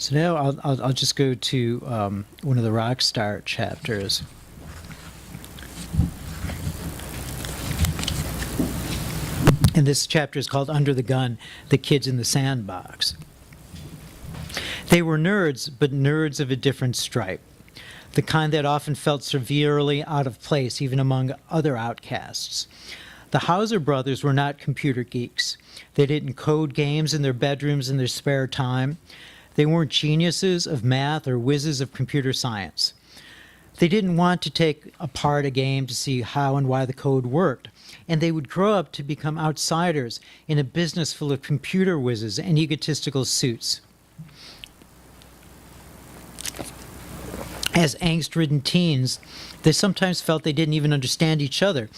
So now I'll just go to one of the Rockstar chapters. And this chapter is called Under the Gun, The Kids in the Sandbox. They were nerds, but nerds of a different stripe. The kind that often felt severely out of place, even among other outcasts. The Hauser brothers were not computer geeks. They didn't code games in their bedrooms in their spare time. They weren't geniuses of math or whizzes of computer science. They didn't want to take apart a game to see how and why the code worked. And they would grow up to become outsiders in a business full of computer whizzes and egotistical suits. As angst-ridden teens, they sometimes felt they didn't even understand each other.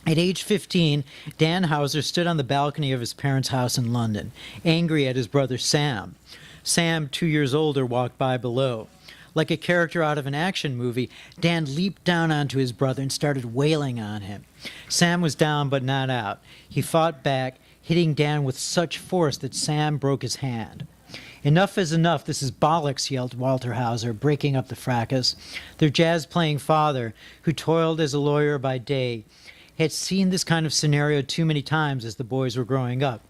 At age 15, Dan Hauser stood on the balcony of his parents' house in London, angry at his brother Sam. Sam, 2 years older, walked by below. Like a character out of an action movie, Dan leaped down onto his brother and started wailing on him. Sam was down but not out. He fought back, hitting Dan with such force that Sam broke his hand. "Enough is enough, this is bollocks," yelled Walter Hauser, breaking up the fracas. Their jazz-playing father, who toiled as a lawyer by day, had seen this kind of scenario too many times as the boys were growing up.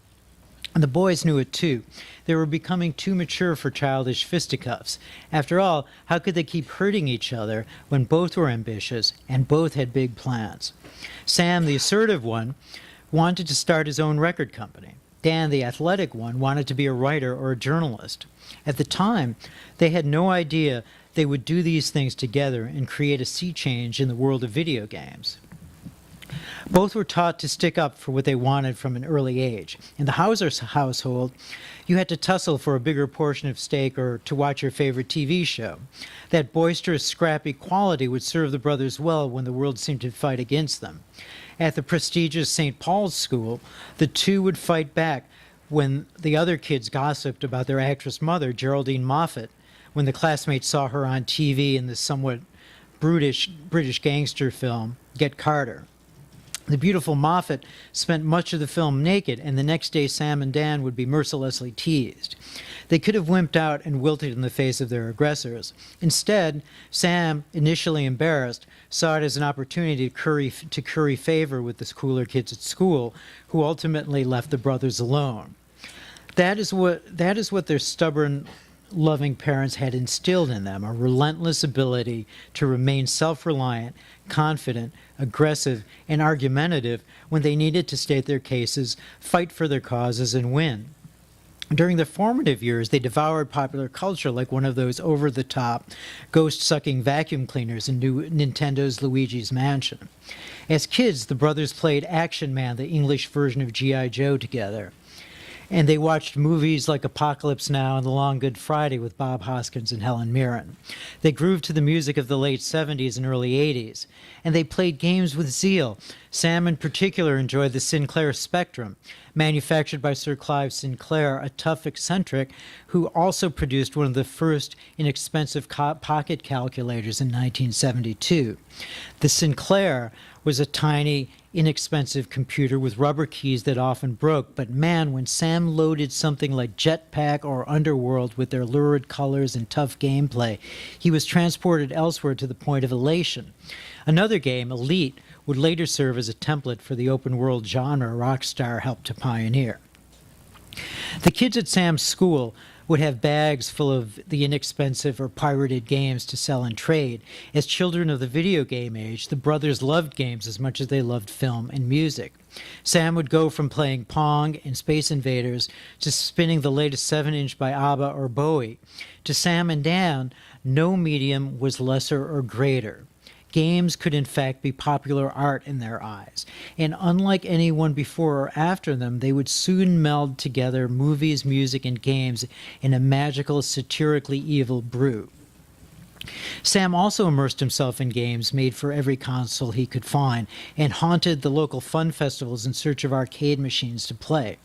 And the boys knew it too. They were becoming too mature for childish fisticuffs. After all, how could they keep hurting each other when both were ambitious and both had big plans? Sam, the assertive one, wanted to start his own record company. Dan, the athletic one, wanted to be a writer or a journalist. At the time, they had no idea they would do these things together and create a sea change in the world of video games. Both were taught to stick up for what they wanted from an early age. In the Hauser household, you had to tussle for a bigger portion of steak or to watch your favorite TV show. That boisterous, scrappy quality would serve the brothers well when the world seemed to fight against them. At the prestigious St. Paul's School, the two would fight back when the other kids gossiped about their actress mother, Geraldine Moffat, when the classmates saw her on TV in the somewhat brutish British gangster film, Get Carter. The beautiful Moffat spent much of the film naked, and the next day Sam and Dan would be mercilessly teased. They could have wimped out and wilted in the face of their aggressors. Instead, Sam, initially embarrassed, saw it as an opportunity to curry favor with the cooler kids at school, who ultimately left the brothers alone. That is what their stubborn, loving parents had instilled in them, a relentless ability to remain self-reliant, confident, aggressive, and argumentative when they needed to state their cases, fight for their causes, and win. During their formative years, they devoured popular culture like one of those over-the-top, ghost-sucking vacuum cleaners in Nintendo's Luigi's Mansion. As kids, the brothers played Action Man, the English version of G.I. Joe, together. And they watched movies like Apocalypse Now and The Long Good Friday with Bob Hoskins and Helen Mirren. They grooved to the music of the late 70s and early 80s. And they played games with zeal. Sam in particular enjoyed the Sinclair Spectrum, manufactured by Sir Clive Sinclair, a tough eccentric who also produced one of the first inexpensive pocket calculators in 1972. The Sinclair was a tiny, inexpensive computer with rubber keys that often broke, but man, when Sam loaded something like Jetpack or Underworld with their lurid colors and tough gameplay, he was transported elsewhere to the point of elation. Another game, Elite, would later serve as a template for the open-world genre Rockstar helped to pioneer. The kids at Sam's school would have bags full of the inexpensive or pirated games to sell and trade. As children of the video game age, the brothers loved games as much as they loved film and music. Sam would go from playing Pong and Space Invaders to spinning the latest 7-inch by ABBA or Bowie. To Sam and Dan, no medium was lesser or greater. Games could in fact be popular art in their eyes, and unlike anyone before or after them, they would soon meld together movies, music, and games in a magical, satirically evil brew. Sam also immersed himself in games made for every console he could find, and haunted the local fun festivals in search of arcade machines to play.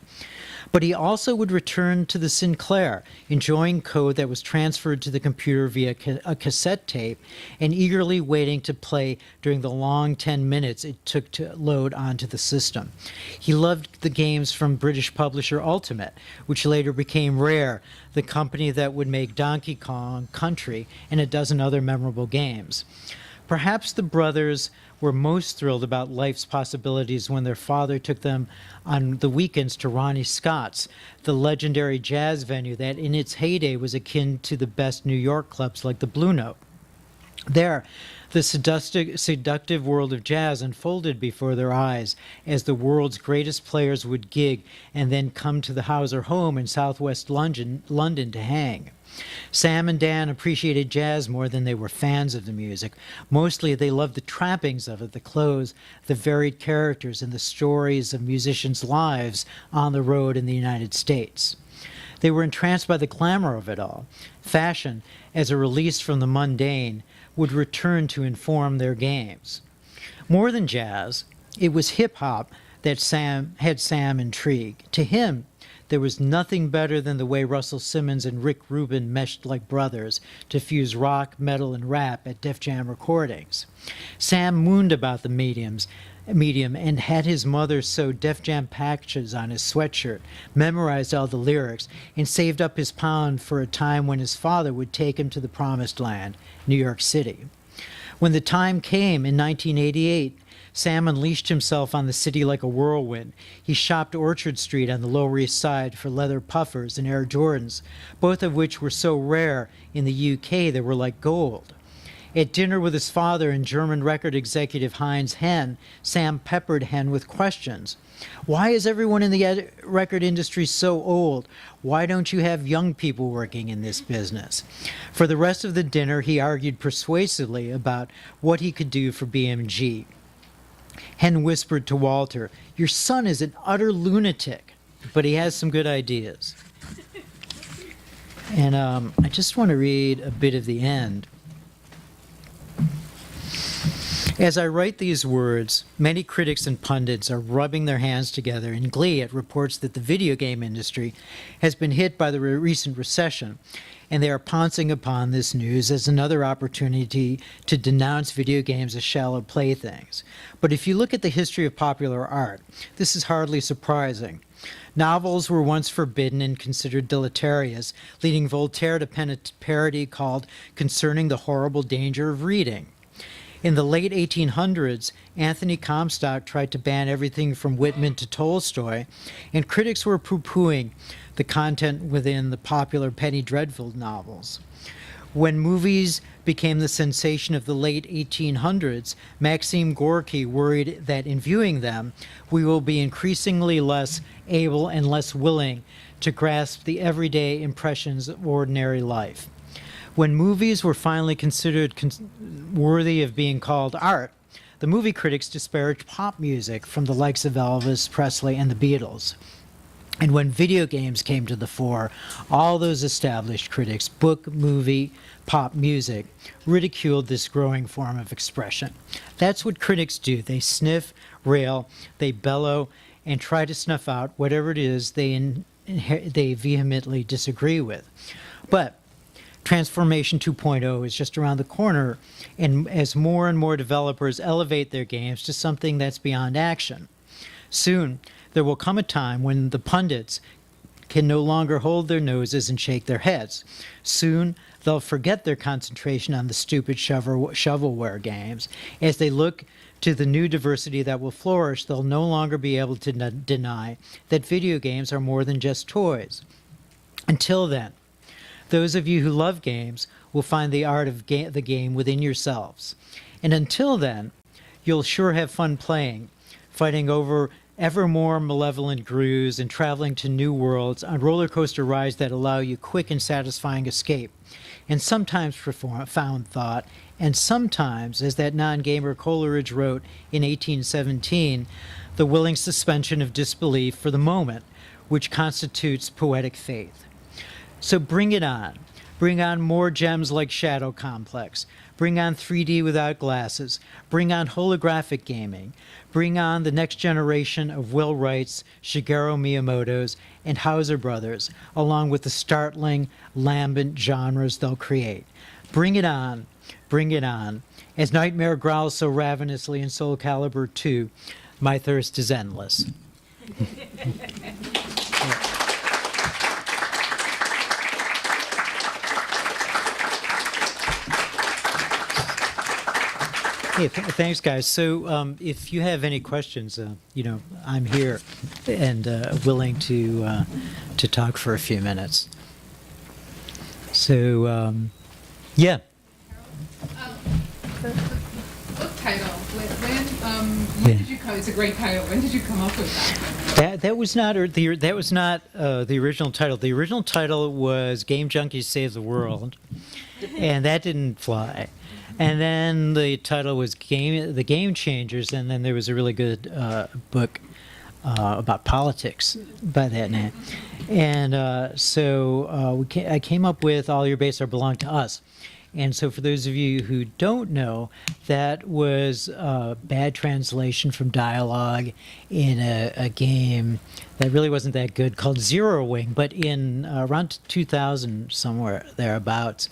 But he also would return to the Sinclair, enjoying code that was transferred to the computer via a cassette tape and eagerly waiting to play during the long 10 minutes it took to load onto the system. He loved the games from British publisher Ultimate, which later became Rare, the company that would make Donkey Kong Country and a dozen other memorable games. Perhaps the brothers were most thrilled about life's possibilities when their father took them on the weekends to Ronnie Scott's, the legendary jazz venue that in its heyday was akin to the best New York clubs like the Blue Note. There, the seductive world of jazz unfolded before their eyes as the world's greatest players would gig and then come to the Hauser home in southwest London to hang. Sam and Dan appreciated jazz more than they were fans of the music. Mostly they loved the trappings of it, the clothes, the varied characters, and the stories of musicians' lives on the road in the United States. They were entranced by the glamour of it all. Fashion, as a release from the mundane, would return to inform their games. More than jazz, it was hip-hop that had Sam intrigued. To him, there was nothing better than the way Russell Simmons and Rick Rubin meshed like brothers to fuse rock, metal, and rap at Def Jam recordings. Sam mooned about the medium and had his mother sew Def Jam patches on his sweatshirt, memorized all the lyrics, and saved up his pound for a time when his father would take him to the promised land, New York City. When the time came in 1988, Sam unleashed himself on the city like a whirlwind. He shopped Orchard Street on the Lower East Side for leather puffers and Air Jordans, both of which were so rare in the UK they were like gold. At dinner with his father and German record executive Heinz Henn, Sam peppered Henn with questions. Why is everyone in the record industry so old? Why don't you have young people working in this business? For the rest of the dinner, he argued persuasively about what he could do for BMG. Henn whispered to Walter, "Your son is an utter lunatic, but he has some good ideas." And I just want to read a bit of the end. As I write these words, many critics and pundits are rubbing their hands together in glee at reports that the video game industry has been hit by the recent recession, and they are pouncing upon this news as another opportunity to denounce video games as shallow playthings. But if you look at the history of popular art, this is hardly surprising. Novels were once forbidden and considered deleterious, leading Voltaire to pen a parody called Concerning the Horrible Danger of Reading. In the late 1800s, Anthony Comstock tried to ban everything from Whitman to Tolstoy, and critics were poo-pooing the content within the popular Penny Dreadful novels. When movies became the sensation of the late 1800s, Maxim Gorky worried that in viewing them, we will be increasingly less able and less willing to grasp the everyday impressions of ordinary life. When movies were finally considered worthy of being called art, the movie critics disparaged pop music from the likes of Elvis Presley and the Beatles. And when video games came to the fore, all those established critics, book, movie, pop music, ridiculed this growing form of expression. That's what critics do. They sniff, rail, they bellow, and try to snuff out whatever it is they vehemently disagree with. But Transformation 2.0 is just around the corner, and as more and more developers elevate their games to something that's beyond action. Soon, there will come a time when the pundits can no longer hold their noses and shake their heads. Soon, they'll forget their concentration on the stupid shovelware games. As they look to the new diversity that will flourish, they'll no longer be able to deny that video games are more than just toys. Until then, those of you who love games will find the art of the game within yourselves. And until then, you'll sure have fun playing, fighting over ever more malevolent grooves and traveling to new worlds on roller coaster rides that allow you quick and satisfying escape, and sometimes profound thought, and sometimes, as that non-gamer Coleridge wrote in 1817, the willing suspension of disbelief for the moment, which constitutes poetic faith. So bring it on. Bring on more gems like Shadow Complex. bring on 3D without glasses, bring on holographic gaming, bring on the next generation of Will Wrights, Shigeru Miyamoto's, and Hauser brothers, along with the startling, lambent genres they'll create. Bring it on, bring it on. As Nightmare growls so ravenously in Soul Calibur 2, my thirst is endless. Hey, thanks, guys. So, if you have any questions, I'm here and willing to talk for a few minutes. So, yeah. The book title. When did you come? It's a great title. When did you come up with that? That was not the original title. The original title was Game Junkies Save the World, and that didn't fly. And then the title was The Game Changers, and then there was a really good book about politics by that name. And I came up with All Your Base Are Belong to Us. And so for those of you who don't know, that was a bad translation from dialogue in a game that really wasn't that good called Zero Wing. But in around 2000, somewhere thereabouts,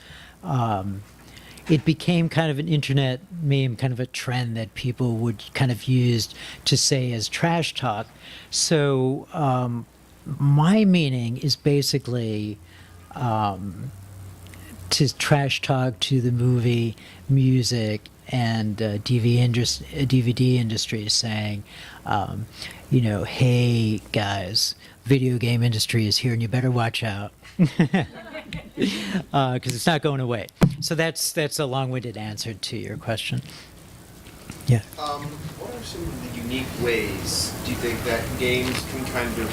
it became kind of an internet meme, kind of a trend that people would kind of use to say as trash talk. So my meaning is basically to trash talk to the movie, music, and DVD industry, saying, hey guys, video game industry is here and you better watch out. Because it's not going away. So that's a long-winded answer to your question. Yeah. What are some of the unique ways do you think that games can kind of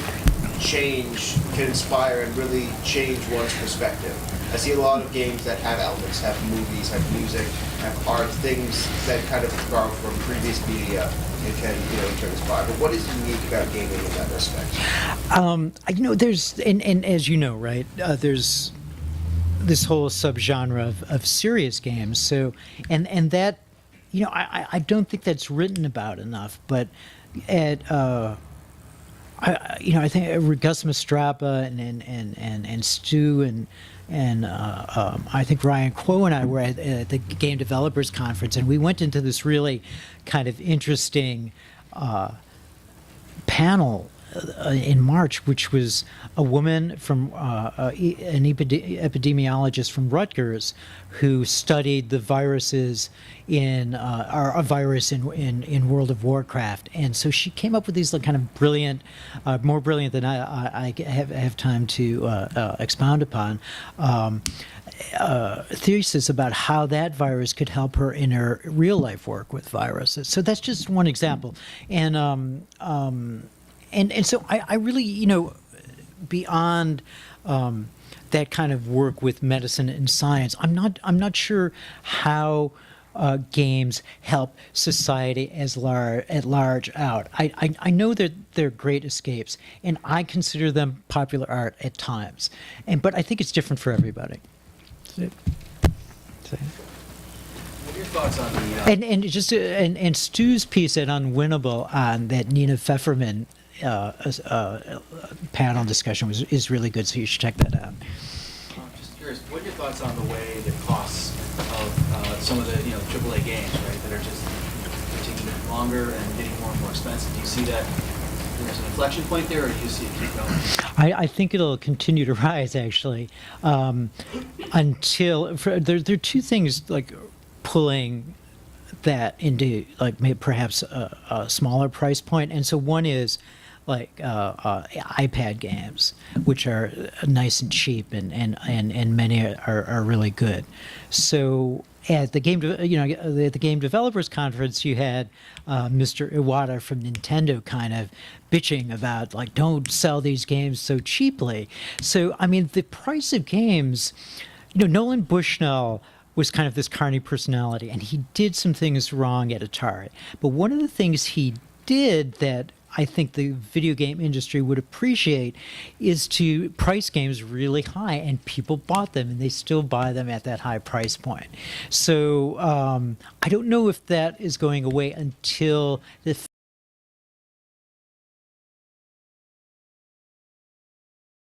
change, can inspire and really change one's perspective? I see a lot of games that have elements, have movies, have music, have art, things that kind of borrow from previous media and can, inspire. But what is unique about gaming in that respect? There's, and as you know, right, there's this whole subgenre of serious games. So, and that, I don't think that's written about enough. But at, I think Gus Mastrapa and Stu and I think Ryan Kuo and I were at the Game Developers Conference, and we went into this really kind of interesting panel in March, which was a woman from an epidemiologist from Rutgers who studied the viruses in a virus in World of Warcraft, and so she came up with these kind of brilliant, more brilliant than I have time to expound upon. Thesis about how that virus could help her in her real life work with viruses. So that's just one example, and so I really, beyond that kind of work with medicine and science, I'm not sure how games help society at large out. I know that they're great escapes, and I consider them popular art at times, but I think it's different for everybody. What are your thoughts on the and Stu's piece at Unwinnable on that Nina Pfefferman panel discussion is really good, so you should check that out. I'm just curious, what are your thoughts on the way the costs of some of the AAA games, right, that are just taking longer and getting more and more expensive? Do you see that there's an inflection point there, or do you see it keep going? I think it'll continue to rise, actually, until there are two things like pulling that into perhaps a smaller price point, and so one is iPad games, which are nice and cheap, and many are really good. So at the Game Developers Conference, you had Mr. Iwata from Nintendo kind of bitching about don't sell these games so cheaply. So I mean, the price of games, Nolan Bushnell was kind of this carny personality, and he did some things wrong at Atari. But one of the things he did that I think the video game industry would appreciate is to price games really high, and people bought them, and they still buy them at that high price point. So I don't know if that is going away until the